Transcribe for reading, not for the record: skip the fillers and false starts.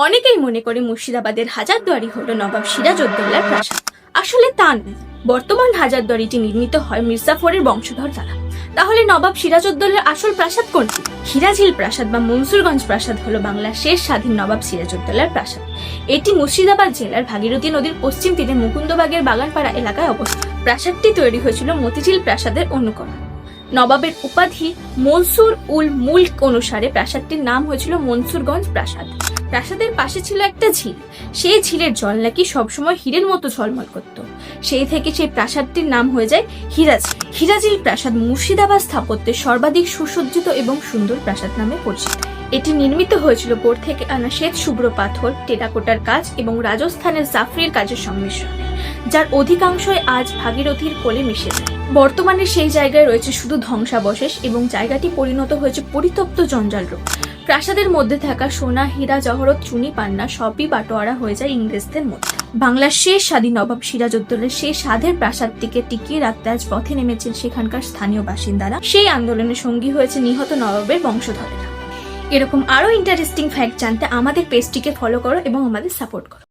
অনেকেই মনে করে মুর্শিদাবাদের হাজারদুয়ারি হলো নবাব সিরাজউদ্দৌলার প্রাসাদ। আসলে তা নয়। বর্তমান হাজারদুয়ারিটি নির্মিত হয় মির্জাফরের বংশধর দ্বারা। তাহলে নবাব সিরাজউদ্দৌলার আসল প্রাসাদ কোনটি? হিরাঝিল প্রাসাদ বা মনসুরগঞ্জ প্রাসাদ হলো বাংলার শেষ স্বাধীন নবাব সিরাজউদ্দৌলার প্রাসাদ। এটি মুর্শিদাবাদ জেলার ভাগীরথী নদীর পশ্চিম তীরে মুকুন্দবাগের বাগানপাড়া এলাকায় অবস্থিত। প্রাসাদটি তৈরি হয়েছিল মতিঝিল প্রাসাদের অনুকরণে। নবাবের উপাধি মনসুর উল মুলক অনুসারে প্রাসাদটির নাম হয়েছিল মনসুরগঞ্জ প্রাসাদ। প্রাসাদের পাশে ছিল একটা ঝিল। সেই ঝিলের জল নাকি সবসময় হীরের মতো ঝলমল করত। সেই থেকে সেই প্রাসাদটির নাম হয়ে যায় হিরাঝিল। হিরাঝিল প্রাসাদ মুর্শিদাবাদ স্থাপত্যের সর্বাধিক সুসজ্জিত এবং সুন্দর প্রাসাদ নামে পরিচিত। এটি নির্মিত হয়েছিল বোর থেকে আনা শ্বেত শুভ্র পাথর, টেরাকোটার কাজ এবং রাজস্থানের জাফরির কাজের সংমিশ্রণে, যার অধিকাংশই আজ ভাগীরথীর কোলে মিশে যায়। বর্তমানে সেই জায়গায় রয়েছে শুধু ধ্বংসাবশেষ এবং জায়গাটি পরিণত হয়েছে পরিত্যক্ত জঞ্জালরূপ। প্রাসাদের মধ্যে থাকা সোনা, হীরা, জহরত, চুনি, পান্না সবই বাটোয়ারা হয়ে যায় ইংরেজদের মধ্যে। বাংলার শেষ স্বাধীন নবাব সিরাজউদ্দৌলার সেই স্বাদের প্রাসাদটিকে টিকিয়ে রাখতে আজ পথে নেমেছেন সেখানকার স্থানীয় বাসিন্দারা। সেই আন্দোলনে সঙ্গী হয়েছে নিহত নবাবের বংশধরেরা। এরকম আরো ইন্টারেস্টিং ফ্যাক্ট জানতে আমাদের পেজটিকে ফলো করো এবং আমাদের সাপোর্ট করো।